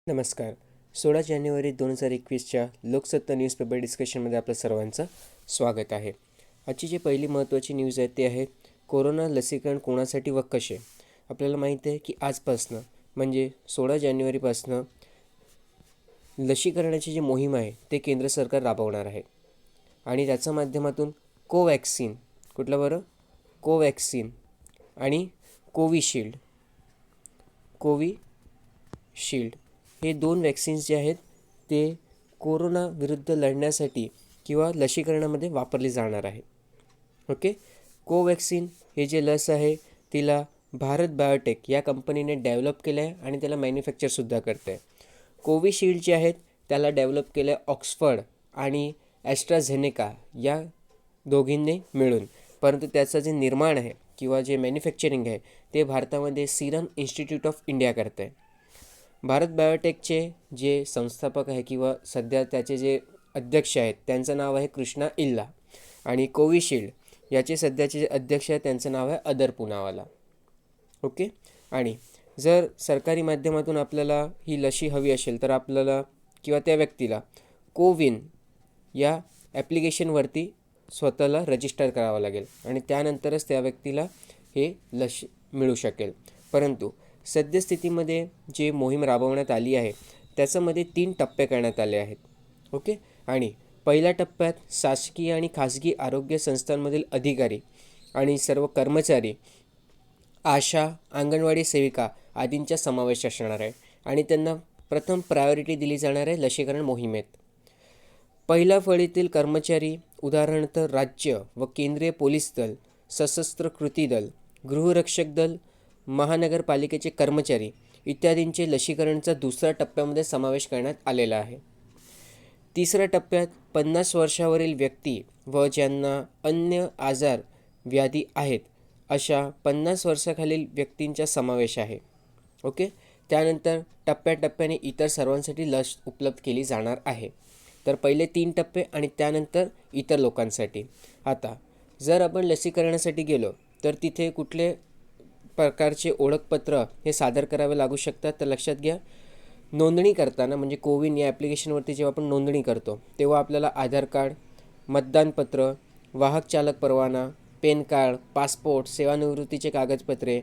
नमस्कार. 16 जानेवारी 2021च्या लोकसत्ता न्यूजपेपर डिस्कशनमध्ये आपलं सर्वांचं स्वागत आहे. आजची जी पहिली महत्त्वाची न्यूज आहे ते आहे कोरोना लसीकरण कोणासाठी व कसे. आपल्याला माहिती आहे की आजपासनं म्हणजे 16 जानेवारीपासनं लसीकरणाची जी मोहीम आहे ते केंद्र सरकार राबवणार आहे आणि त्याच्या माध्यमातून कोवॅक्सिन कोवॅक्सिन आणि कोविशिल्ड हे दोन वॅक्सिन्स जे आहेत ते कोरोना विरुद्ध लढण्यासाठी किंवा लसीकरणामध्ये वापरली जाणार आहे. ओके. कोवॅक्सिन हे जे लस आहे तिला भारत बायोटेक या कंपनीने डेव्हलप केलं आहे आणि त्याला मॅन्युफॅक्चरसुद्धा करते आहे. कोविशिल्ड जे आहेत त्याला डेव्हलप केलं आहे ऑक्सफर्ड आणि ॲस्ट्राझेनेका या दोघींनी मिळून, परंतु त्याचं जे निर्माण आहे किंवा जे मॅन्युफॅक्चरिंग आहे ते भारतामध्ये सिरम इन्स्टिट्यूट ऑफ इंडिया करते आहे. भारत बायोटेकचे जे संस्थापक आहे किंवा सध्या त्याचे जे अध्यक्ष आहेत त्यांचं नाव आहे कृष्णा इल्ला आणि कोविशिल्ड याचे सध्याचे जे अध्यक्ष आहेत त्यांचं नाव आहे अदर पुनावाला. ओके. आणि जर सरकारी माध्यमातून आपल्याला ही लशी हवी असेल तर आपल्याला किंवा त्या व्यक्तीला कोविन या ॲप्लिकेशनवरती स्वतःला रजिस्टर करावं लागेल आणि त्यानंतरच त्या व्यक्तीला हे लस मिळू शकेल. परंतु सद्यस्थितीमध्ये जे मोहीम राबवण्यात आली आहे त्याच्यामध्ये 3 टप्पे करण्यात आले आहेत. ओके. आणि पहिल्या टप्प्यात शासकीय आणि खाजगी आरोग्य संस्थांमधील अधिकारी आणि सर्व कर्मचारी, आशा, अंगणवाडी सेविका आदींचा समावेश असणार आहे आणि त्यांना प्रथम प्रायोरिटी दिली जाणार आहे लसीकरण मोहिमेत. पहिल्या फळीतील कर्मचारी उदाहरणार्थ राज्य व केंद्रीय पोलीस दल, सशस्त्र कृती दल, गृहरक्षक दल, महानगरपालिकेचे कर्मचारी इत्यादींचे लसीकरणचा दुसऱ्या टप्प्यामध्ये समावेश करण्यात आलेला आहे. तिसऱ्या टप्प्यात 50 वर्षावरील व्यक्ती व ज्यांना अन्य आजार व्याधी आहेत अशा 50 वर्षाखालील व्यक्तींचा समावेश आहे. ओके. त्यानंतर टप्प्याटप्प्याने इतर सर्वांसाठी लस उपलब्ध केली जाणार आहे. तर पहिले 3 टप्पे आणि त्यानंतर इतर लोकांसाठी. आता जर आपण लसीकरणासाठी गेलो तर तिथे कुठले प्रकारचे ओळखपत्र हे सादर करावे लागू शकतात. तर लक्षात घ्या, नोंदणी करताना म्हणजे कोविन या ॲप्लिकेशनवरती जेव्हा आपण नोंदणी करतो तेव्हा आपल्याला आधार कार्ड, मतदानपत्र, वाहक चालक परवाना, पॅन कार्ड, पासपोर्ट, सेवानिवृत्तीचे कागदपत्रे,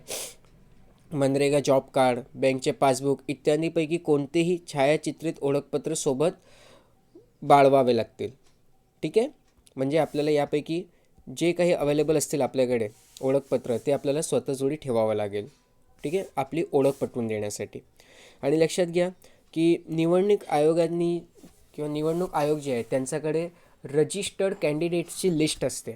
मनरेगा जॉब कार्ड, बँकचे पासबुक इत्यादींपैकी कोणतेही छायाचित्रित ओळखपत्र सोबत बाळवावे लागतील. ठीक आहे. म्हणजे आपल्याला यापैकी जे काही अवेलेबल असतील आपल्याकडे ओळखपत्र ते आपल्याला स्वतःजोडी ठेवावं लागेल. ठीक आहे, आपली ओळख पटवून देण्यासाठी. आणि लक्षात घ्या की निवडणूक आयोगांनी किंवा निवडणूक आयोग जे आहे त्यांच्याकडे रजिस्टर्ड कॅन्डिडेट्सची लिस्ट असते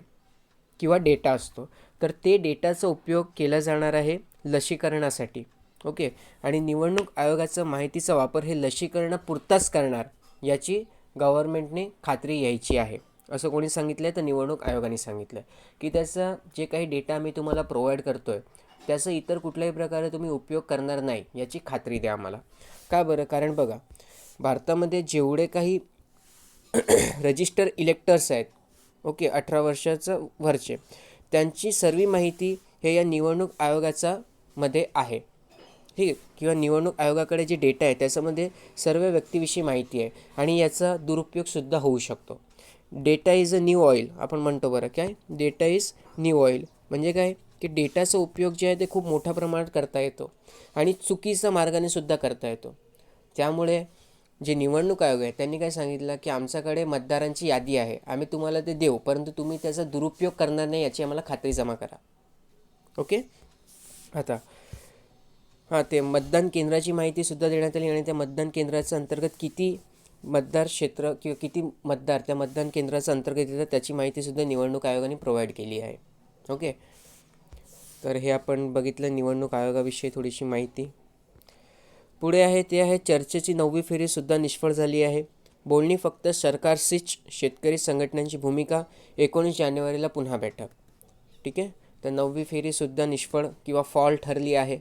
किंवा डेटा असतो. तर ते डेटाचा उपयोग केला जाणार आहे लसीकरणासाठी. ओके. आणि निवडणूक आयोगाचा माहितीचा वापर हे लसीकरणापुरताच करणार याची गव्हर्नमेंटने खात्री यायची आहे. असं कोणी सांगितलं आहे तर निवडणूक आयोगाने सांगितलं आहे की त्याचा जे काही डेटा मी तुम्हाला प्रोव्हाइड करतो आहे त्याचा इतर कुठल्याही प्रकारे तुम्ही उपयोग करणार नाही याची खात्री द्या आम्हाला. का बरं? कारण बघा, भारतामध्ये जेवढे काही रजिस्टर इलेक्टर्स आहेत, ओके, 18 वर्षाचं वरचे, त्यांची सर्व माहिती हे या निवडणूक आयोगाचा मध्ये आहे. ठीक आहे. किंवा निवडणूक आयोगाकडे जे डेटा आहे त्याच्यामध्ये सर्व व्यक्तीविषयी माहिती आहे आणि याचा दुरुपयोगसुद्धा होऊ शकतो. Data is a new oil आपण म्हणतो. बरं, काय डेटा इज न्यू ऑइल म्हणजे काय की डेटाचा उपयोग जे आहे ते खूप मोठ्या प्रमाणात करता येतो आणि चुकीच्या मार्गाने सुद्धा करता येतो. त्यामुळे जे निवडणूक आयोग आहे त्यांनी काय सांगितलं की आमच्याकडे मतदारांची यादी आहे, आम्ही तुम्हाला ते देऊ, परंतु तुम्ही त्याचा दुरुपयोग करणार नाही याची आम्हाला खात्री जमा करा. ओके. आता ते मतदान केंद्राची माहितीसुद्धा देण्यात आली आणि त्या मतदान केंद्राच्या अंतर्गत किती मतदार क्षेत्र किंवा किती मतदार त्या मतदान केंद्राच्या अंतर्गत येतात त्याची माहितीसुद्धा निवडणूक आयोगाने प्रोव्हाइड केली आहे. ओके. तर हे आपण बघितलं निवडणूक आयोगाविषयी थोडीशी माहिती. पुढे आहे ते आहे चर्चेची 9वी फेरीसुद्धा निष्फळ झाली आहे. बोलणी फक्त सरकारशीच, शेतकरी संघटनांची भूमिका, 19 जानेवारीला पुन्हा बैठक. ठीक आहे. तर 9वी फेरीसुद्धा निष्फळ किंवा फॉल ठरली आहे.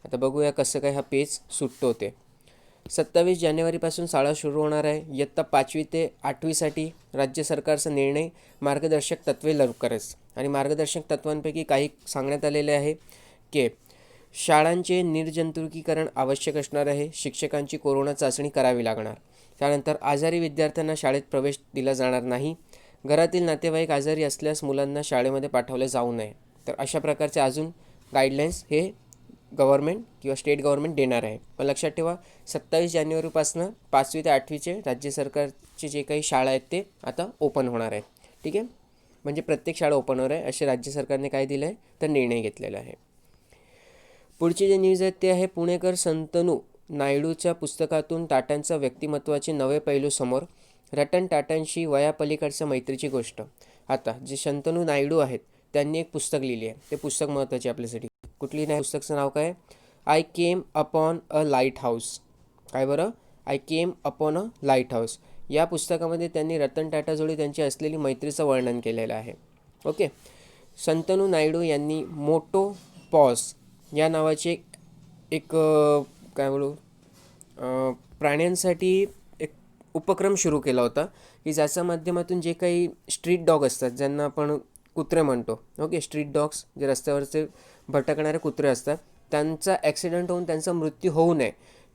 आता बघूया कसं काय हा पेज सुटतो ते. 27 जानेवारीपासून शाळा सुरू होणार आहे. इयत्ता 5वी ते 8वीसाठी राज्य सरकारचा निर्णय, मार्गदर्शक तत्त्वे लवकरच. आणि मार्गदर्शक तत्त्वांपैकी काही सांगण्यात आलेले आहे की शाळांचे निर्जंतुकीकरण आवश्यक असणार आहे. शिक्षकांची कोरोना चाचणी करावी लागणार. त्यानंतर आजारी विद्यार्थ्यांना शाळेत प्रवेश दिला जाणार नाही. घरातील नातेवाईक आजारी असल्यास मुलांना शाळेमध्ये पाठवले जाऊ नये. तर अशा प्रकारचे अजून गाईडलाईन्स हे गव्हर्मेंट किंवा स्टेट गव्हर्मेंट देणार आहे. पण लक्षात ठेवा 27 जानेवारीपासून 5वी ते 8वीचे राज्य सरकारचे जे काही शाळा आहेत ते आता ओपन होणार आहेत. ठीक आहे, म्हणजे प्रत्येक शाळा ओपन होणार आहे असे राज्य सरकारने काय दिलं आहे तर निर्णय घेतलेला आहे. पुढचे जे न्यूज आहेत ते आहे पुणेकर संतनू नायडूच्या पुस्तकातून टाटांच्या व्यक्तिमत्वाचे नवे पैलू समोर. रतन टाटांशी वयापलीकडच्या मैत्रीची गोष्ट. आता जे शंतनू नायडू आहेत त्यांनी एक पुस्तक लिहिली आहे. ते पुस्तक महत्त्वाचे आपल्यासाठी. कुठली नाही, पुस्तकाचं नाव काय? I came upon a light house. काय बरं? I came upon a light house. या पुस्तकामध्ये त्यांनी रतन टाटाजोडी त्यांची असलेली मैत्रीचं वर्णन केलेलं आहे. ओके. शंतनू नायडू यांनी मोटो पॉज या नावाचे एक काय बोलू प्राण्यांसाठी एक उपक्रम सुरू केला होता की ज्याच्या माध्यमातून जे काही स्ट्रीट डॉग असतात, ज्यांना आपण कुत्रे म्हणतो, ओके, स्ट्रीट डॉग्स जे रस्त्यावरचे भटकणारे कुत्रे असतात, त्यांचा ॲक्सिडेंट होऊन त्यांचा मृत्यू होऊ नये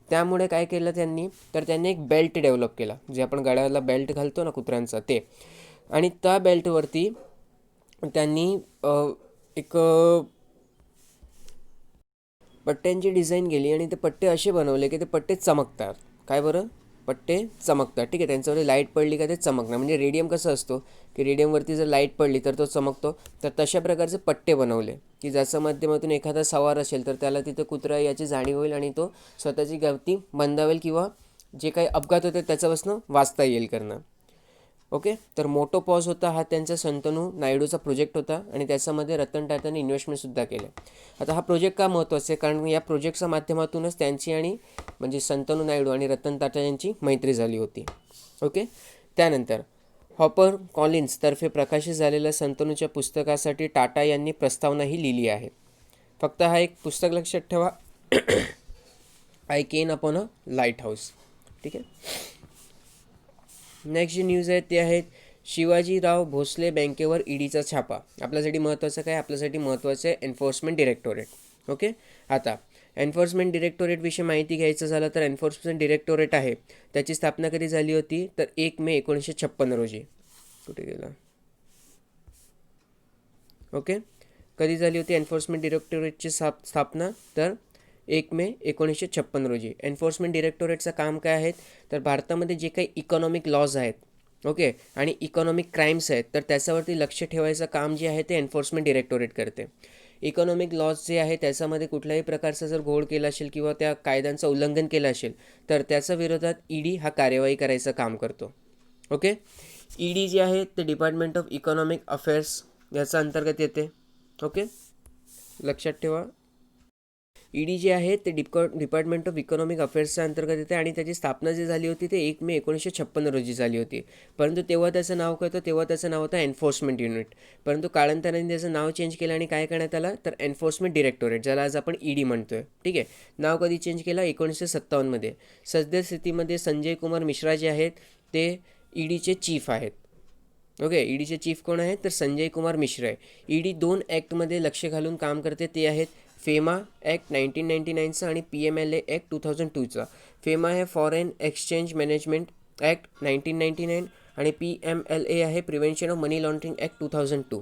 त्यामुळे काय केलं त्यांनी तर त्यांनी एक बेल्ट डेव्हलप केला, जे आपण गळ्याला बेल्ट घालतो ना कुत्र्यांचा ते. आणि त्या बेल्टवरती त्यांनी एक पट्ट्यांची डिझाईन केली आणि ते पट्टे असे बनवले की ते पट्टे चमकतात. काय बरं? पट्टे चमकतात. ठीक आहे, त्यांच्यावरती लाईट पडली का ते चमकणार. म्हणजे रेडियम कसं असतो की रेडियमवरती जर लाईट पडली तर तो चमकतो. तर तशा प्रकारचे पट्टे बनवले की ज्याच्या माध्यमातून एखादा सवार असेल तर त्याला तिथं कुत्रा याची जाणीव होईल आणि तो स्वतःची गती मंदावेल किंवा जे काही अपघात होते त्याच्यापासून वाचता येईल करणं. ओके. तर मोटो पॉज होता हा त्यांचा शंतनू नायडूचा प्रोजेक्ट होता आणि त्याच्यामध्ये रतन टाटाने इन्व्हेस्टमेंटसुद्धा केलं. आता हा प्रोजेक्ट का महत्त्वाचा आहे? कारण या प्रोजेक्टच्या माध्यमातूनच त्यांची आणि म्हणजे शंतनू नायडू आणि रतन टाटा यांची मैत्री झाली होती. ओके. त्यानंतर हॉपर कॉलिन्स तर्फे प्रकाशित झालेल्या शंतनूच्या पुस्तकासाठी टाटा यांनी प्रस्तावनाही लिहिली आहे. फक्त हा एक पुस्तक लक्षात ठेवा, I came upon a light house. ठीक आहे. नेक्स्ट जी न्यूज आहे ते आहेत शिवाजीराव भोसले बँकेवर ईडीचा छापा. आपल्यासाठी महत्त्वाचं काय? आपल्यासाठी महत्त्वाचं आहे एन्फोर्समेंट डिरेक्टोरेट. ओके. आता एन्फोर्समेंट डिरेक्टोरेटविषयी माहिती घ्यायचं झालं तर एन्फोर्समेंट डिरेक्टोरेट आहे त्याची स्थापना कधी झाली होती तर 1 मे 1956 रोजी. कुठे गेला? ओके. कधी झाली होती एन्फोर्समेंट डिरेक्टोरेटची स्थापना तर 1 मे 1956 रोजी. एन्फोर्समेंट डिरेक्टोरेटचं काम काय आहे तर भारतामध्ये जे काही इकॉनॉमिक लॉज आहेत, ओके, आणि इकॉनॉमिक क्राईम्स आहेत तर त्याच्यावरती लक्ष ठेवायचं काम जे आहे ते एन्फोर्समेंट डिरेक्टोरेट करते. इकॉनॉमिक लॉज जे आहे त्याच्यामध्ये कुठल्याही प्रकारचा जर घोळ केला असेल किंवा त्या कायद्यांचं उल्लंघन केलं असेल तर त्याच्या विरोधात ईडी हा कार्यवाही करायचं काम करतो. ओके. ईडी जे आहे ते डिपार्टमेंट ऑफ इकॉनॉमिक अफेअर्स याचा अंतर्गत येते. ओके, लक्षात ठेवा. ईडी जे आहे ते डिपार्टमेंट ऑफ इकॉनॉमिक अफेअर्सच्या अंतर्गत येते आणि त्याची स्थापना जी झाली होती ते 1 मे 1956 रोजी झाली होती. परंतु तेव्हा त्याचं नाव काय होतं? तेव्हा त्याचं नाव होतं एन्फोर्समेंट युनिट. परंतु कालांतराने त्याचं नाव चेंज केलं आणि काय करण्यात आलं तर एन्फोर्समेंट डिरेक्टोरेट, ज्याला आज आपण ईडी म्हणतोय. ठीक आहे. नाव कधी चेंज केलं? 1957मध्ये. सद्यस्थितीमध्ये संजय कुमार मिश्रा जे आहेत ते ईडीचे चीफ आहेत. ओके. ईडीचे चीफ कोण आहेत तर संजय कुमार मिश्रा आहे. ईडी 2 ॲक्टमध्ये लक्ष घालून काम करते, ते आहेत फेमा ॲक्ट 1999चा आणि PMLA ॲक्ट 2002चा. फेमा आहे फॉरेन एक्सचेंज मॅनेजमेंट ॲक्ट 1999 आणि PMLA आहे prevention of money laundering act 2002.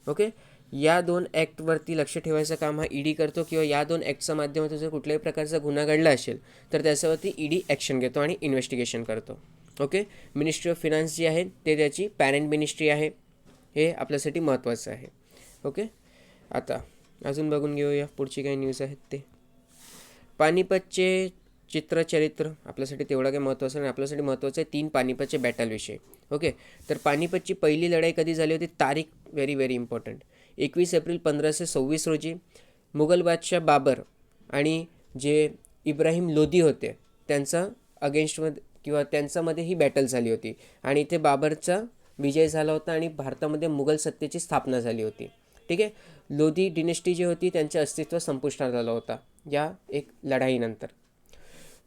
Okay. या 2 ॲक्टवरती लक्ष ठेवायचं काम हा ईडी करतो किंवा या 2 ॲक्टच्या माध्यमातून जर कुठल्याही प्रकारचा गुन्हा घडला असेल तर त्याच्यावरती ईडी ॲक्शन घेतो आणि इन्व्हेस्टिगेशन करतो. ओके. मिनिस्ट्री ऑफ फिनान्स जी आहे ते त्याची पॅरेंट मिनिस्ट्री आहे. हे आपल्यासाठी महत्त्वाचं आहे. ओके. आता अजून बघून घेऊया पुढची काही न्यूज आहेत ते. पानिपतचे चित्रचरित्र आपल्यासाठी तेवढं काही महत्त्वाचं नाही. आपल्यासाठी महत्त्वाचं आहे 3 पानिपतचे बॅटलविषयी. ओके. तर पानिपतची पहिली लढाई कधी झाली होती? तारीख व्हेरी व्हेरी इम्पॉर्टंट. 21 एप्रिल 1526 रोजी. मुघल बादशाह बाबर आणि जे इब्राहिम लोदी होते त्यांचा अगेन्स्टमध्ये किंवा त्यांच्यामध्ये ही बॅटल झाली होती आणि इथे बाबरचा विजय झाला होता आणि भारतामध्ये मुघल सत्तेची स्थापना झाली होती. ठीक आहे. लोधी डिनेस्टी जी होती त्यांचे अस्तित्व संपुष्टात आलं होता या एक लढाईनंतर.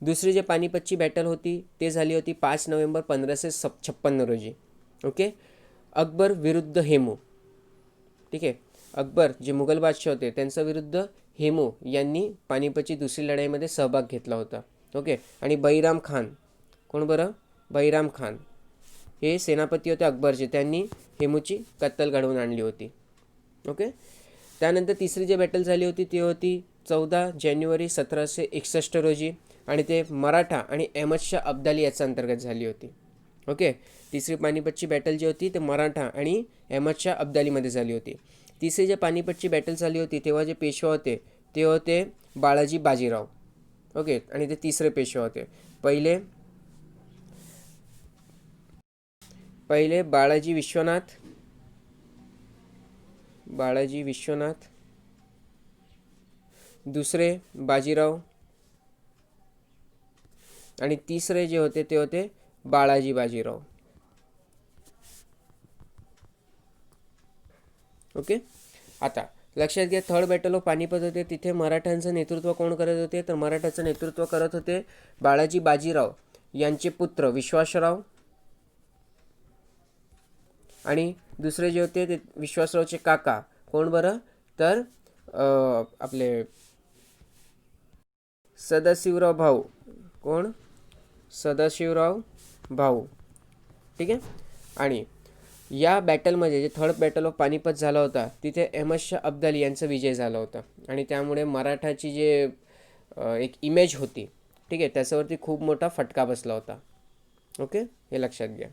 दुसरी जे पानिपतची बॅटल होती ते झाली होती 5 नोव्हेंबर 1556 रोजी. ओके. अकबर विरुद्ध हेमू. ठीक आहे. अकबर जे मुघल बादशाह होते त्यांच्या विरुद्ध हेमू यांनी पानिपतची दुसरी लढाईमध्ये सहभाग घेतला होता. ओके. आणि बैराम खान, कोण बरं? बैराम खान हे सेनापती होते अकबरचे, त्यांनी हेमूची कत्तल घडवून आणली होती. ओके. त्यानंतर तिसरी जी बॅटल झाली होती ती होती 14 जानेवारी 1761 रोजी, आणि ते मराठा आणि अहमदशाह अब्दाली याच्या अंतर्गत झाली होती. ओके. तिसरी पानिपतची बॅटल जी होती ते मराठा आणि अहमदशाह अब्दालीमध्ये झाली होती. तिसरी जे पानिपतची बॅटल झाली होती तेव्हा जे पेशवा होते ते होते बाळाजी बाजीराव. ओके. आणि ते तिसरे पेशवा होते. पहिले बाळाजी विश्वनाथ, दुसरे बाजीराव, आणि तिसरे जे होते ते होते बाळाजी बाजीराव. ओके. आता लक्षात घ्या, थर्ड बॅटल ऑफ पानिपत होते तिथे मराठ्यांचं नेतृत्व कोण करत होते? तर मराठ्याचं नेतृत्व करत होते बाळाजी बाजीराव यांचे पुत्र विश्वासराव, आणि दुसरे जे होते ते विश्वासरावचे काका, कोण बरं? तर आपले सदाशिवराव भाऊ. कोण? सदाशिवराव भाऊ. ठीक आहे. आणि या बॅटलमध्ये जे थर्ड बॅटल ऑफ पानिपत झाला होता तिथे अहमदशाह अब्दाली यांचा विजय झाला होता, आणि त्यामुळे मराठाची जे एक इमेज होती, ठीक आहे, त्याच्यावरती खूप मोठा फटका बसला होता. ओके, हे लक्षात घ्या.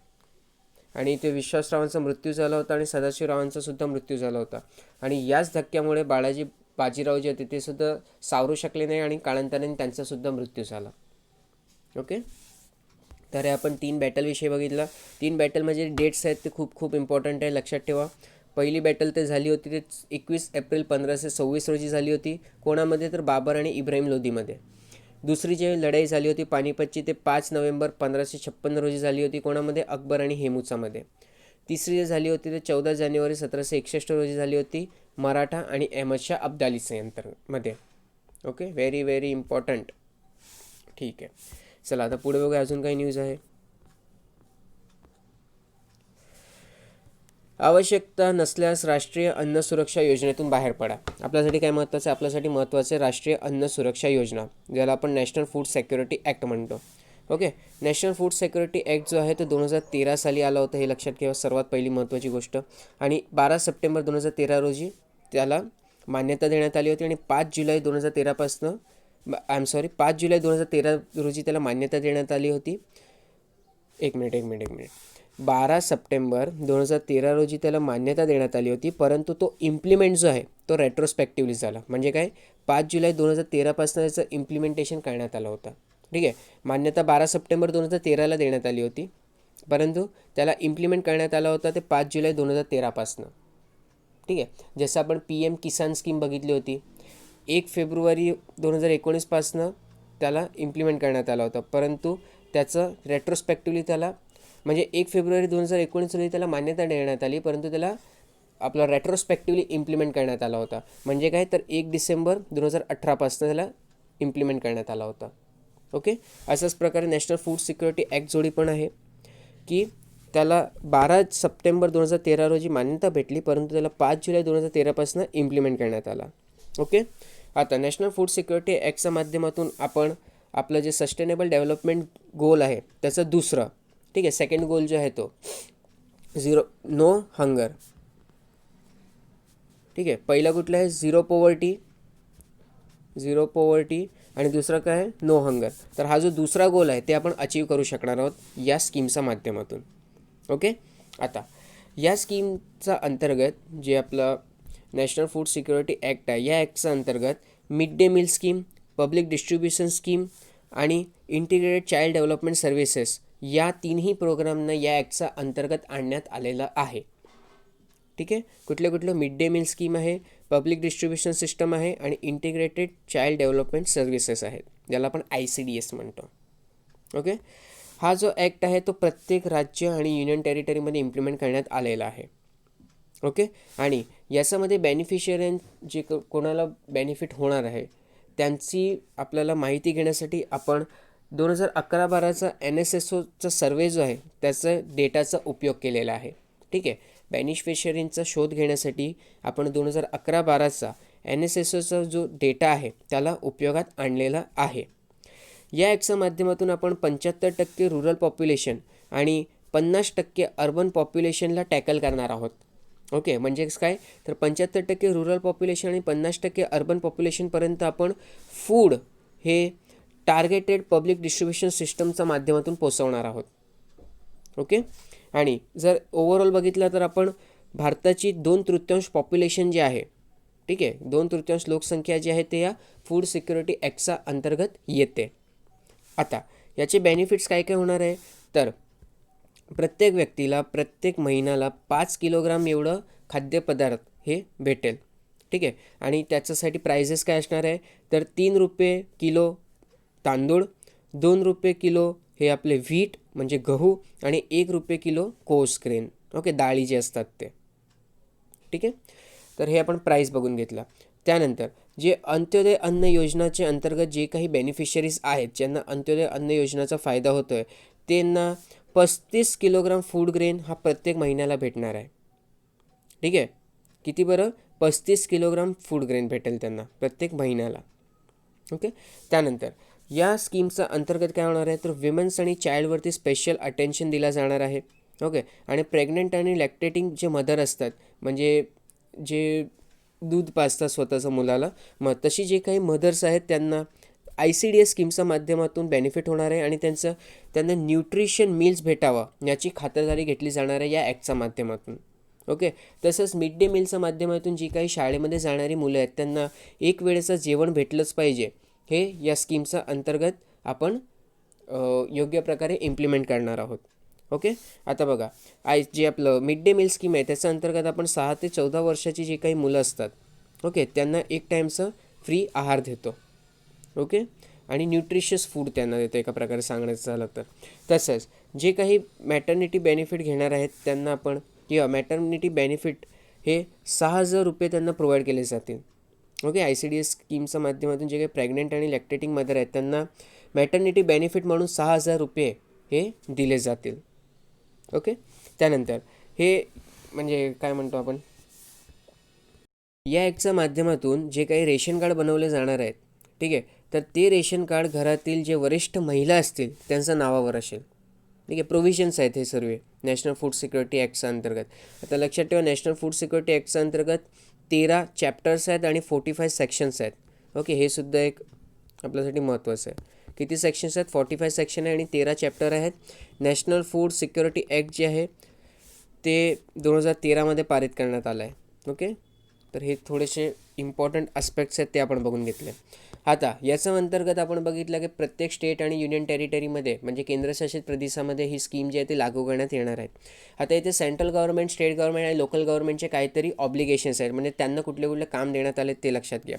आणि ते विश्वासरावांचा मृत्यू झाला होता आणि सदाशिवरावांचा सुद्धा मृत्यू झाला होता, आणि याच धक्क्यामुळे बाळाजी बाजीराव जे होते ते सुद्धा सावरू शकले नाही आणि कालांतराने त्यांचा सुद्धा मृत्यू झाला. ओके. तर आपण 3 बॅटलविषयी बघितलं. 3 बॅटलमध्ये डेट्स आहेत ते खूप इम्पॉर्टंट आहे, लक्षात ठेवा. पहिली बॅटल ते झाली होती ते 21 एप्रिल 1526 रोजी झाली होती. कोणामध्ये? तर बाबर आणि इब्राहिम लोधीमध्ये. दुसरी जी लढाई झाली होती पानिपतची ते 5 नोव्हेंबर 1556 रोजी झाली होती. कोणामध्ये? अकबर आणि हेमूचामध्ये. तिसरी जी झाली होती ते 14 जानेवारी 1761 रोजी झाली होती, मराठा आणि अहमदशाह अब्दालीच्या अंतर्गतमध्ये. Okay, very important. ठीक आहे, चला आता पुढे बघूया अजून काही न्यूज आहे. आवश्यकता नसल्यास राष्ट्रीय अन्न सुरक्षा योजनेतून बाहेर पडा. आपल्यासाठी काय महत्त्वाचं आहे? आपल्यासाठी महत्त्वाचं आहे राष्ट्रीय अन्न सुरक्षा योजना, ज्याला आपण नॅशनल फूड सिक्युरिटी ॲक्ट म्हणतो. Okay. National food security act जो आहे तो 2013 साली आला होता, हे लक्षात ठेवा, सर्वात पहिली महत्त्वाची गोष्ट. आणि 12 सप्टेंबर 2013 रोजी त्याला मान्यता देण्यात आली होती, आणि 5 जुलै 2013 रोजी त्याला मान्यता देण्यात आली होती. एक मिनिट. 12 सप्टेंबर 2013 रोजी त्याला मान्यता देण्यात आली होती, परंतु तो इम्प्लिमेंट जो आहे तो रेट्रोस्पेक्टिव्हली झाला. म्हणजे काय? 5 जुलै 2013 पासून त्याचं इम्प्लिमेंटेशन करण्यात आलं होतं. ठीक आहे. मान्यता 12 सप्टेंबर 2013ला देण्यात आली होती, परंतु त्याला इम्प्लिमेंट करण्यात आला होता ते 5 जुलै 2013 पासून. ठीक आहे. जसं आपण PM किसान स्कीम बघितली होती, 1 फेब्रुवारी 2019 पासून त्याला इम्प्लिमेंट करण्यात आला होता, परंतु त्याचं रेट्रोस्पेक्टिव्हली त्याला म्हणजे 1 फेब्रुवारी 2019 रोजी त्याला मान्यता देण्यात आली, परंतु त्याला आपला रेट्रोस्पेक्टिव्हली इम्प्लिमेंट करण्यात आला होता. म्हणजे काय? तर 1 डिसेंबर 2018 पासून त्याला इम्प्लिमेंट करण्यात आला होता. ओके. अशाच प्रकारे नॅशनल फूड सिक्युरिटी ॲक्ट जोडी पण आहे की त्याला 12 सप्टेंबर 2013 रोजी मान्यता भेटली, परंतु त्याला 5 जुलै 2013 पासून इम्प्लिमेंट करण्यात आला. ओके. आता नॅशनल फूड सिक्युरिटी ॲक्टच्या माध्यमातून आपण आपलं जे सस्टेनेबल डेव्हलपमेंट गोल आहे त्याचं दुसरं, ठीक आहे, सेकंड गोल जो आहे तो नो हंगर. ठीक आहे. पहिला कुठला आहे? झिरो पॉवर्टी, आणि दुसरा काय आहे? No hunger. तर हा जो दुसरा गोल आहे ते आपण अचीव करू शकणार आहोत या स्कीमच्या माध्यमातून. ओके. आता या स्कीमचा अंतर्गत जे आपलं नॅशनल फूड सिक्युरिटी ॲक्ट आहे, या ॲक्टच्या अंतर्गत mid day meal scheme, public distribution scheme आणि इंटिग्रेटेड चाइल्ड डेव्हलपमेंट सर्व्हिसेस या तिन्ही प्रोग्रामना या ॲक्टच्या अंतर्गत आणण्यात आलेलं आहे. ठीक आहे. कुठलं मिड डे मील स्कीम आहे, पब्लिक डिस्ट्रीब्युशन सिस्टम आहे, आणि इंटिग्रेटेड चाइल्ड डेव्हलपमेंट सर्व्हिसेस आहेत, ज्याला आपण ICDS म्हणतो. ओके. हा जो ॲक्ट आहे तो प्रत्येक राज्य आणि युनियन टेरिटरीमध्ये इम्प्लिमेंट करण्यात आलेला आहे. ओके. आणि याच्यामध्ये बेनिफिशियरी जे कोणाला बेनिफिट होणार आहे त्यांची आपल्याला माहिती घेण्यासाठी आपण 2011-12चा NSSOचा सर्वे जो आहे त्याचा डेटाचा उपयोग केलेला आहे. ठीक आहे. बेनिफिशियरींचा शोध घेण्यासाठी आपण 2011-12चा NSSOचा जो डेटा आहे त्याला उपयोगात आणलेला आहे. या ॲक्टच्या माध्यमातून आपण 75% रुरल पॉप्युलेशन आणि 50% अर्बन पॉप्युलेशनला टॅकल करणार आहोत. ओके, म्हणजेच काय तर 75% रुरल पॉप्युलेशन आणि 50% अर्बन पॉप्युलेशनपर्यंत आपण फूड हे टार्गेटेड पब्लिक डिस्ट्रीब्युशन सिस्टमच्या माध्यमातून पोचवणार आहोत. ओके, आणि जर ओव्हरऑल बघितलं तर आपण भारताची 2/3 पॉप्युलेशन जे आहे, ठीक आहे, 2/3 लोकसंख्या जी आहे ते या फूड सिक्युरिटी ॲक्टच्या अंतर्गत येते. आता याचे बेनिफिट्स काय काय होणार आहे तर प्रत्येक व्यक्तीला प्रत्येक महिन्याला 5 किलोग्राम एवढं खाद्यपदार्थ हे भेटेल. ठीक आहे, आणि त्याच्यासाठी प्राइजेस काय असणार आहे तर 3 रुपये किलो तांदूळ, 2 रुपये किलो हे आपले व्हीट म्हणजे गहू आणि 1 रुपये किलो कोर्स ग्रेन. ओके, डाळी जे असतात ते. ठीक आहे, तर हे आपण प्राईस बघून घेतला. त्यानंतर जे अंत्योदय अन्न योजनाचे अंतर्गत जे काही बेनिफिशरीज आहेत ज्यांना अंत्योदय अन्न योजनाचा फायदा होतो आहे त्यांना 35 किलोग्राम फूड ग्रेन हा प्रत्येक महिन्याला भेटणार आहे. ठीक आहे, किती बरं 35 किलोग्राम फूड ग्रेन भेटेल त्यांना प्रत्येक महिन्याला. ओके, त्यानंतर या स्कीमचा अंतर्गत काय होणार आहे तर विमेन्स आणि चाइल्डवरती स्पेशल अटेन्शन दिला जाणार आहे. ओके, आणि प्रेग्नंट आणि लॅक्टेटिंग जे मदर असतात म्हणजे जे दूध पाजतात स्वतःचं मुलाला, मग तशी जे काही मदर्स आहेत त्यांना ICDS स्कीमच्या माध्यमातून बेनिफिट होणार आहे आणि त्यांना न्यूट्रिशन मील्स भेटावं याची खातरदारी घेतली जाणार आहे या ॲक्टच्या माध्यमातून. ओके, तसंच मिड डे मीलच्या माध्यमातून जी काही शाळेमध्ये जाणारी मुलं आहेत त्यांना एक वेळेचं जेवण भेटलंच पाहिजे हे या स्कीमच्या अंतर्गत आपण योग्य प्रकारे इम्प्लिमेंट करणार आहोत. ओके, आता बघा जे आपलं मिड डे मील स्कीम आहे त्याच्या अंतर्गत आपण 6 ते 14 वर्षाची जी काही मुलं असतात, ओके, त्यांना एक टाईमचं फ्री आहार देतो. ओके, आणि न्यूट्रिशियस फूड त्यांना देतो एका प्रकारे सांगायचं झालं तर. तसंच जे काही मॅटर्निटी बेनिफिट घेणार आहेत त्यांना आपण किंवा मॅटर्निटी बेनिफिट हे 6,000 रुपये त्यांना प्रोव्हाइड केले जातील. ओके, ICDS स्कीमच्या माध्यमातून जे काही प्रेग्नंट आणि लॅक्टेटिंग मदर आहेत त्यांना मॅटर्निटी बेनिफिट म्हणून 6,000 रुपये हे दिले जातील. ओके, त्यानंतर हे म्हणजे काय म्हणतो आपण या ॲक्टच्या माध्यमातून जे काही रेशन कार्ड बनवले जाणार आहेत, ठीक आहे, तर ते रेशन कार्ड घरातील जे वरिष्ठ महिला असतील त्यांच्या नावावर असेल. ठीक आहे, प्रोव्हिजन्स आहेत हे सर्व नॅशनल फूड सिक्युरिटी ॲक्टच्या अंतर्गत. आता लक्षात ठेवा नॅशनल फूड सिक्युरिटी ॲक्टच्या अंतर्गत 13 चॅप्टर्स आहेत आणि 45 सेक्शन्स आहेत. ओके, हे सुद्धा एक आपल्यासाठी महत्त्वाचं आहे. किती सेक्शन्स आहेत 45 सेक्शन आहे आणि 13 चॅप्टर आहेत. नॅशनल फूड सिक्युरिटी ॲक्ट जे आहे ते 2013 पारित करण्यात आलं आहे. ओके, तर हे थोडेसे इम्पॉर्टंट आस्पेक्ट्स आहेत ते आपण बघून घेतले. आता याच्या अंतर्गत आपण बघितलं की प्रत्येक स्टेट आणि युनियन टेरिटरीमध्ये म्हणजे केंद्रशासित प्रदेशामध्ये ही स्कीम जी आहे ती लागू करण्यात येणार आहे. आता इथे सेंट्रल गव्हर्नमेंट, स्टेट गव्हर्नमेंट आणि लोकल गव्हर्नमेंटचे काहीतरी ऑब्लिगेशन्स आहेत म्हणजे त्यांना कुठले काम देण्यात आले ते लक्षात घ्या.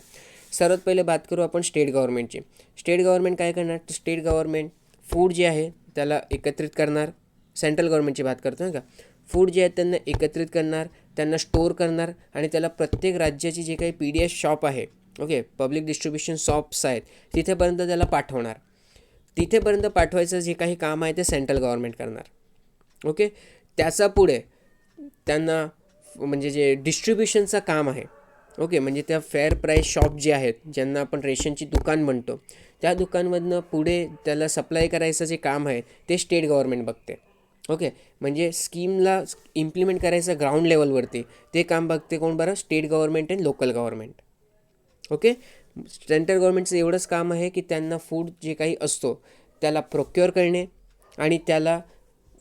सर्वात पहिले बात करू आपण स्टेट गव्हर्नमेंटची. स्टेट गव्हर्नमेंट काय करणार तर स्टेट गव्हर्नमेंट फूड जे आहे त्याला एकत्रित करणार. सेंट्रल गव्हर्नमेंटची बात करतो ना का, फूड जे आहेत त्यांना एकत्रित करणार, त्यांना स्टोअर करणार आणि त्याला प्रत्येक राज्याची जे काही PDS शॉप आहे, ओके, पब्लिक डिस्ट्रीब्युशन शॉप्स आहेत तिथेपर्यंत त्याला पाठवणार. तिथेपर्यंत पाठवायचं जे काही काम आहे ते सेंट्रल गव्हर्नमेंट करणार. ओके, त्याचा पुढे त्यांना म्हणजे जे डिस्ट्रीब्युशनचं काम आहे, ओके, म्हणजे त्या फेअर प्राईस शॉप जे आहेत ज्यांना आपण रेशनची दुकान म्हणतो त्या दुकानमधनं पुढे त्याला सप्लाय करायचं जे काम आहे ते स्टेट गव्हर्नमेंट बघते. ओके, म्हणजे स्कीमला इम्प्लिमेंट करायचं ग्राउंड लेवलवरती ते काम बघते कोण बरं स्टेट गव्हर्नमेंट आणि लोकल गव्हर्नमेंट. ओके, सेंट्रल गव्हर्नमेंटचं एवढंच काम आहे की त्यांना फूड जे काही असतो त्याला प्रोक्युअर करणे आणि त्याला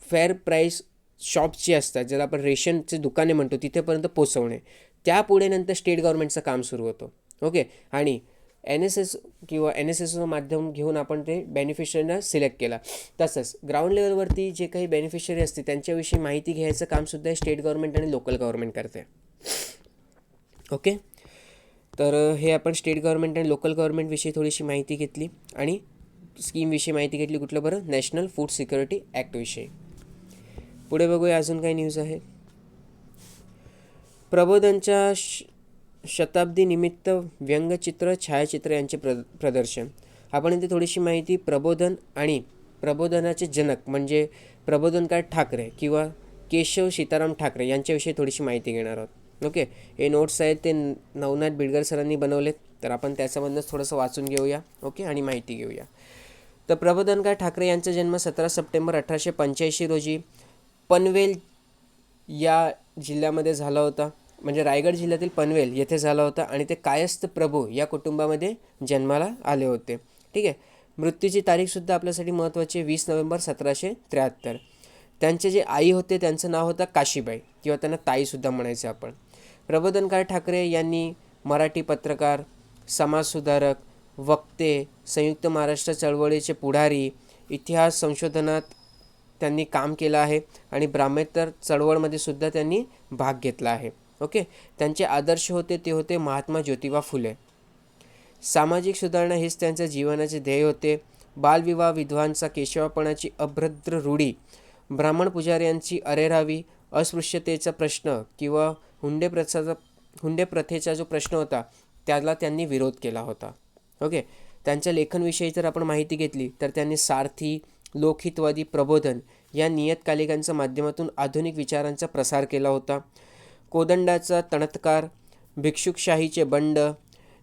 फेअर प्राईस शॉप्स जे असतात ज्याला आपण रेशनचे दुकाने म्हणतो तिथेपर्यंत पोचवणे. त्यापुढे नंतर स्टेट गव्हर्नमेंटचं काम सुरू होतं. ओके, आणि NSS किंवा NSSचं माध्यम घेऊन आपण ते बेनिफिशरीना सिलेक्ट केला. तसंच ग्राउंड लेवलवरती जे काही बेनिफिशरी असते त्यांच्याविषयी माहिती घ्यायचं कामसुद्धा स्टेट गव्हर्नमेंट आणि लोकल गव्हर्नमेंट करते. ओके, तर हे आपण स्टेट गव्हर्नमेंट आणि लोकल गव्हर्नमेंटविषयी थोडीशी माहिती घेतली आणि स्कीमविषयी माहिती घेतली. कुठलं बरं नॅशनल फूड सिक्युरिटी ॲक्टविषयी. पुढे बघूया अजून काही न्यूज आहे. प्रबोधनच्या शताब्दीनिमित्त व्यंगचित्र, छायाचित्र यांचे प्रदर्शन. आपण इथे थोडीशी माहिती प्रबोधन आणि प्रबोधनाचे जनक म्हणजे प्रबोधनकार ठाकरे किंवा केशव सीताराम ठाकरे यांच्याविषयी थोडीशी माहिती घेणार आहोत. ओके, हे नोट्स आहेत ते नवनाथ बिडकर सरांनी बनवलेत, तर आपण त्याच्यामधनंच थोडंसं वाचून घेऊया. ओके, आणि माहिती घेऊया. तर प्रबोधनकार ठाकरे यांचा जन्म 17 सप्टेंबर 1885 रोजी पनवेल या जिल्ह्यामध्ये झाला होता, म्हणजे रायगड जिल्ह्यातील पनवेल येथे झाला होता, आणि ते कायस्थ प्रभू या कुटुंबामध्ये जन्माला आले होते. ठीक आहे. मृत्यूची तारीखसुद्धा आपल्यासाठी महत्त्वाची, 20 नोव्हेंबर 1773. त्यांचे जे आई होते त्यांचं नाव होतं काशीबाई, किंवा त्यांना ताईसुद्धा म्हणायचे आपण. प्रबोधनकार ठाकरे यांनी मराठी पत्रकार, समाजसुधारक, वक्ते, संयुक्त महाराष्ट्र चळवळीचे पुढारी, इतिहास संशोधनात त्यांनी काम केलं आहे, आणि ब्राह्मोत्तर चळवळमध्ये सुद्धा त्यांनी भाग घेतला आहे. ओके, त्यांचे आदर्श होते ते होते महात्मा ज्योतिबा फुले. सामाजिक सुधारणा हेच त्यांच्या जीवनाचे ध्येय होते. बालविवाह, विधवांचा, केशवापणाची अभ्रद्र रूढी, ब्राह्मण पुजाऱ्यांची अरेरावी, अस्पृश्यतेचा प्रश्न किंवा हुंडे प्रथेचा जो प्रश्न होता त्याला त्यांनी विरोध केला होता. ओके, त्यांच्या लेखनविषयी जर आपण माहिती घेतली तर त्यांनी सारथी, लोकहितवादी, प्रबोधन या नियतकालिकांच्या माध्यमातून आधुनिक विचारांचा प्रसार केला होता. कोदंडाचा तणत्कार, भिक्षुकशाहीचे बंड,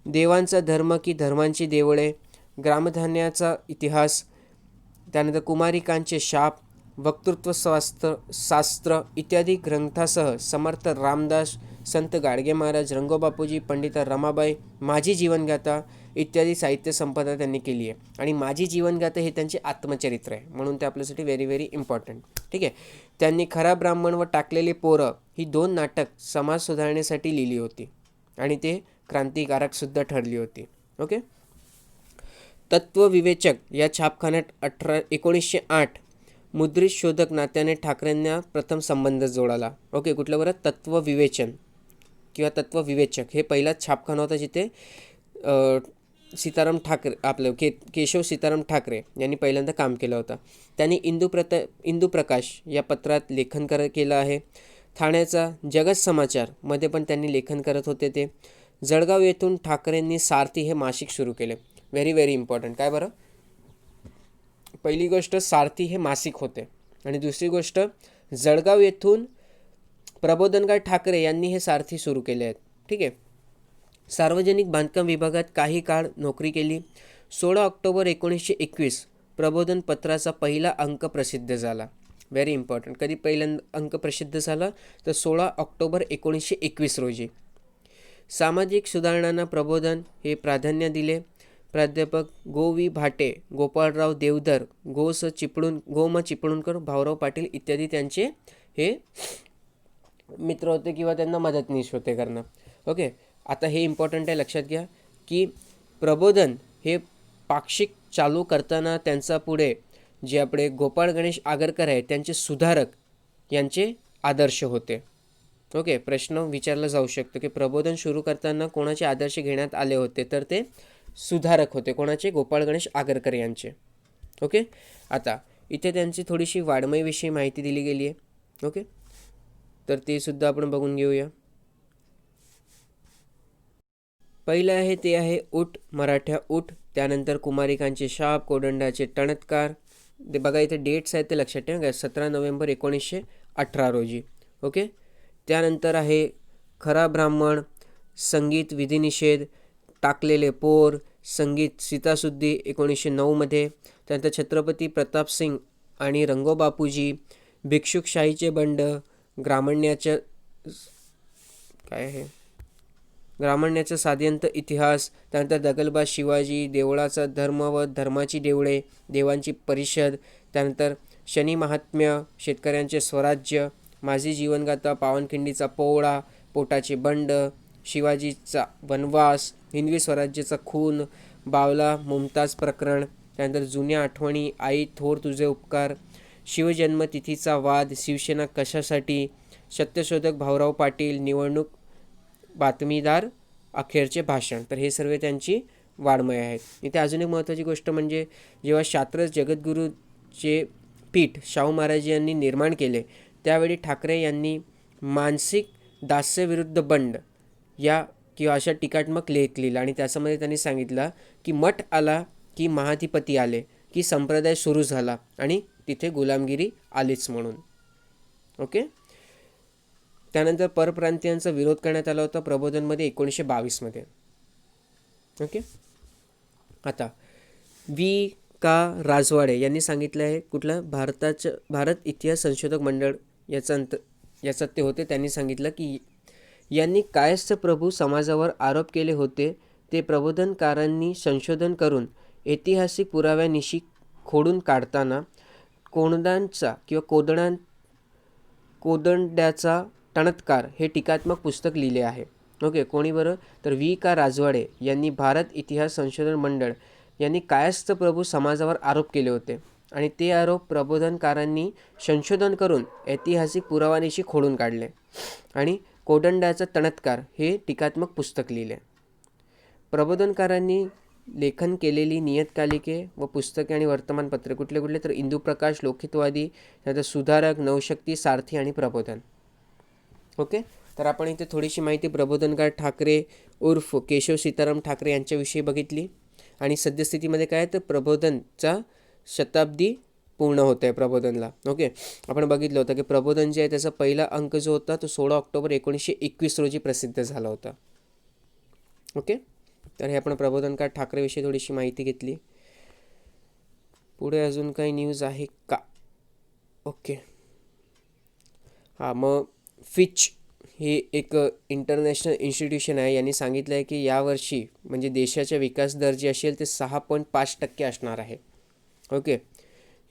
देवांचा धर्म की धर्मांची देवळे, ग्रामधान्याचा इतिहास, त्यानंतर कुमारिकांचे शाप, वक्तृत्व शास्त्र इत्यादी ग्रंथासह समर्थ रामदास, संत गाडगे महाराज, रंगोबापूजी, पंडिता रमाबाई, माझी जीवनगाथा इत्यादी साहित्य संपदा त्यांनी केली आहे. आणि माझी जीवनगाथा हे त्यांचे आत्मचरित्र आहे, म्हणून ते आपल्यासाठी व्हेरी व्हेरी इम्पॉर्टंट. ठीक आहे. त्यांनी खरा ब्राह्मण व टाकलेली पोरं ही 2 नाटक समाज सुधारण्यासाठी लिहिली होती, आणि ते क्रांतिकारकसुद्धा ठरली होती. ओके. तत्वविवेचक या छापखान्यात 1908 मुद्रित शोधक नात्याने ठाकरेंना प्रथम संबंध जोडाला. ओके, कुठलं बरं? तत्वविवेचन किंवा तत्वविवेचक हे पहिलाच छापखाना होता, जिथे सीताराम ठाकरे आपलं केशव सीताराम ठाकरे यांनी पहिल्यांदा काम केलं होतं. त्यांनी इंदुप्रकाश या पत्रात लेखन केलं आहे. ठाण्याचा जगत समाचारमध्ये पण त्यांनी लेखन करत होते. ते जळगाव येथून ठाकरेंनी सारथी हे मासिक सुरू केले. Very very important. काय बरं? पहिली गोष्ट सारथी हे मासिक होते, आणि दुसरी गोष्ट जळगाव येथून प्रबोधनकार ठाकरे यांनी हे सारथी सुरू केले आहेत. ठीक आहे. सार्वजनिक बांधकाम विभागात काही काळ नोकरी केली. 16 ऑक्टोबर 1921 प्रबोधन पत्राचा पहिला अंक प्रसिद्ध झाला. Very important. कधी पहिल्यांदा अंक प्रसिद्ध झाला? तर 16 ऑक्टोबर 1921 रोजी. सामाजिक सुधारणांना प्रबोधन हे प्राधान्य दिले. प्राध्यापक गो. वि. भाटे, गोपाळराव देवधर, गोम चिपळूणकर, भाऊराव पाटील इत्यादी त्यांचे हे मित्र होते, किंवा त्यांना मदतनीस होते करणं. ओके, आता हे इम्पॉर्टंट आहे, लक्षात घ्या की प्रबोधन हे पाक्षिक चालू करताना त्यांचा पुढे जे आपले गोपाळ गणेश आगरकर आहेत त्यांचे सुधारक यांचे आदर्श होते. ओके, प्रश्न विचारला जाऊ शकतो की प्रबोधन सुरू करताना कोणाचे आदर्श घेण्यात आले होते? तर ते सुधारक होते. कोणाचे? गोपाळ गणेश आगरकर यांचे. ओके, आता इथे त्यांची थोडीशी वाड्मयविषयी माहिती दिली गेली आहे. ओके, तर ते सुद्धा आपण बघून घेऊया. पहिलं आहे ते आहे उठ मराठ्या उठ, त्यानंतर कुमारिकांचे शाप, कोदंडाचे टणत्कार. ते बघा इथे डेट्स आहेत ते लक्षात ठेवा. 17 नोव्हेंबर 1918 रोजी. ओके, त्यानंतर आहे खरा ब्राह्मण, संगीत विधिनिषेध, टाकलेले पोर, संगीत सीतासुद्धी 1909 त्यानंतर छत्रपती प्रतापसिंग आणि रंगोबापूजी, भिक्षुकशाहीचे बंड, ग्रामण्याचा साध्यंत इतिहास, त्यानंतर दगलबाज शिवाजी, देवळाचा धर्म व धर्माची देवळे, देवांची परिषद, त्यानंतर शनी महात्म्य, शेतकऱ्यांचे स्वराज्य, माझी जीवनगाथा, पावनखिंडीचा पोवळा, पोटाचे बंड, शिवाजीचा वनवास, हिंदवी स्वराज्याचा खून, बावला मुमताज प्रकरण, त्यानंतर जुन्या आठवणी, आई थोर तुझे उपकार, शिवजन्मतिथीचा वाद, शिवसेना कशासाठी, सत्यशोधक भाऊराव पाटील, निवडणूक बातमीदार, अखेरचे भाषण. तर हे सर्व त्यांची वाड्मय आहेत. इथे अजून एक महत्त्वाची गोष्ट म्हणजे जेव्हा शास्त्रज जगद्गुरूचे पीठ शाहू महाराज यांनी निर्माण केले त्यावेळी ठाकरे यांनी मानसिक दास्यविरुद्ध बंड या किंवा अशा टीकात्मक लेख लिहिला, आणि त्याच्यामध्ये त्यांनी सांगितलं की मठ आला की महाधिपती आले, की संप्रदाय सुरू झाला आणि तिथे गुलामगिरी आलीच म्हणून. ओके, त्यानंतर परप्रांतीयांचा विरोध करण्यात आला होता प्रबोधनमध्ये 1922मध्ये. ओके. आता व्ही का राजवाडे यांनी सांगितलं आहे, कुठलं भारत इतिहास संशोधक मंडळ याचा ते होते. त्यांनी सांगितलं की यांनी कायस्थ प्रभू समाजावर आरोप केले होते ते प्रबोधनकारांनी संशोधन करून ऐतिहासिक पुराव्यानिशी खोडून काढताना कोंडांचा किंवा कोदंड्याचा टणत्कार हे टीकात्मक पुस्तक लिहिले आहे. ओके. कोणी बरं? तर व्ही का राजवाडे यांनी भारत इतिहास संशोधन मंडळ यांनी कायस्थ प्रभू समाजावर आरोप केले होते आणि ते आरोप प्रबोधनकारांनी संशोधन करून ऐतिहासिक पुराव्यानिशी खोडून काढले आणि कोदंडाचा टणत्कार हे टीकात्मक पुस्तक लिहिले. प्रबोधनकारांनी लेखन केलेली नियतकालिके व पुस्तके आणि वर्तमानपत्रे कुठले तर इंदुप्रकाश, लोकहितवादी, त्यानंतर सुधारक, नवशक्ती, सारथी आणि प्रबोधन. ओके. तर आपण इथे थोडीशी माहिती प्रबोधनकार ठाकरे उर्फ केशव सीताराम ठाकरे यांच्याविषयी बघितली. आणि सद्यस्थितीमध्ये काय तर प्रबोधनचा शताब्दी पूर्ण होत आहे प्रबोधनला. ओके. आपण बघितलं होतं की प्रबोधन जे आहे त्याचा पहिला अंक जो होता तो 16 ऑक्टोबर 1921 रोजी प्रसिद्ध झाला होता. ओके. तर हे आपण प्रबोधनकार ठाकरेविषयी थोडीशी माहिती घेतली. पुढे अजून काही न्यूज आहे का? ओके. हां, मग फिच हे एक इंटरनॅशनल इन्स्टिट्यूशन आहे. यांनी सांगितलं आहे की यावर्षी म्हणजे देशाचा विकास दर जे असेल ते 6.5% असणार आहे. ओके.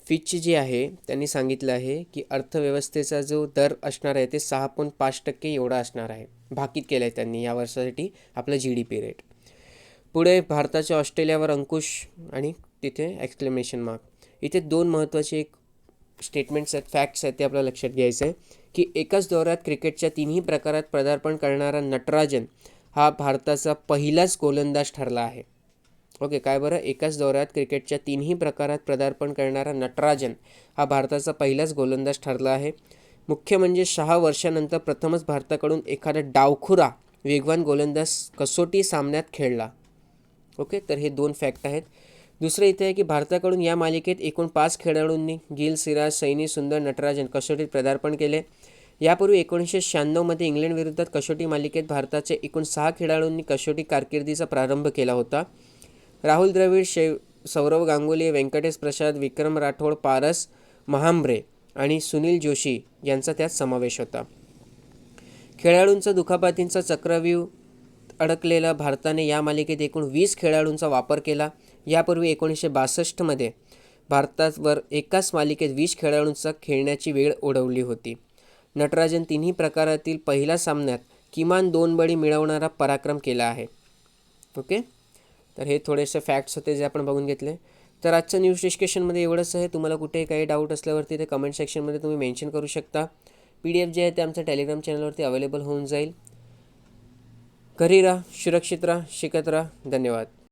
फिच जे आहे त्यांनी सांगितलं आहे की अर्थव्यवस्थेचा जो दर असणार आहे ते 6.5% एवढा असणार आहे. भाकीत केलं आहे त्यांनी या वर्षासाठी आपलं GDP रेट. पुढे भारताच्या ऑस्ट्रेलियावर अंकुश आणि तिथे एक्सक्लेमेशन मार्क. इथे 2 महत्त्वाचे एक स्टेटमेंट्स आहेत, फॅक्ट्स आहेत, ते आपल्याला लक्षात घ्यायचं आहे की एकाच दौऱ्यात क्रिकेटच्या 3ही प्रकारात पदार्पण करणारा नटराजन हा भारताचा पहिलाच गोलंदाज ठरला आहे. ओके. काय बरं? एकाच दौऱ्यात क्रिकेटच्या 3ही प्रकारात पदार्पण करणारा नटराजन हा भारताचा पहिलाच गोलंदाज ठरला आहे. मुख्य म्हणजे 6 वर्षानंतर प्रथमच भारताकडून एखादा डावखुरा वेगवान गोलंदाज कसोटी सामन्यात खेळला. ओके. तर हे 2 फॅक्ट आहेत. दुसरं इथे आहे की भारताकडून या मालिकेत एकूण 5 खेळाडूंनी गिल, सिराज, सैनी, सुंदर, नटराजन कसोटीत पदार्पण केले. यापूर्वी 1996मध्ये इंग्लंडविरुद्ध कसोटी मालिकेत भारताचे एकूण 6 खेळाडूंनी कसोटी कारकिर्दीचा प्रारंभ केला होता. राहुल द्रविड, सौरव गांगुली, व्यंकटेश प्रसाद, विक्रम राठोड, पारस महांब्रे आणि सुनील जोशी यांचा त्यात समावेश होता. खेळाडूंचा दुखापतींचा चक्रव्यूह अडकलेला भारताने या मालिकेत एकूण 20 खेळाडूंचा वापर केला. यापूर्वी 1962मध्ये भारतावर एकाच मालिकेत 20 खेळाडूंचा खेळण्याची वेळ ओढवली होती. नटराजन 3ही प्रकारातील पहिल्या सामन्यात किमान 2 बळी मिळवणारा पराक्रम केला आहे. ओके. तर हे थोडेसे फॅक्ट्स होते जे आपण बघून घेतले. तर आजच्या न्यूज डिस्कशनमध्ये एवढंच आहे. तुम्हाला कुठेही काही डाऊट असल्यावरती ते कमेंट सेक्शनमध्ये तुम्ही मेन्शन करू शकता. PDF जे आहे ते आमच्या टेलिग्राम चॅनलवरती अवेलेबल होऊन जाईल. घरी राहा, सुरक्षित राहा, शिकत राहा. धन्यवाद.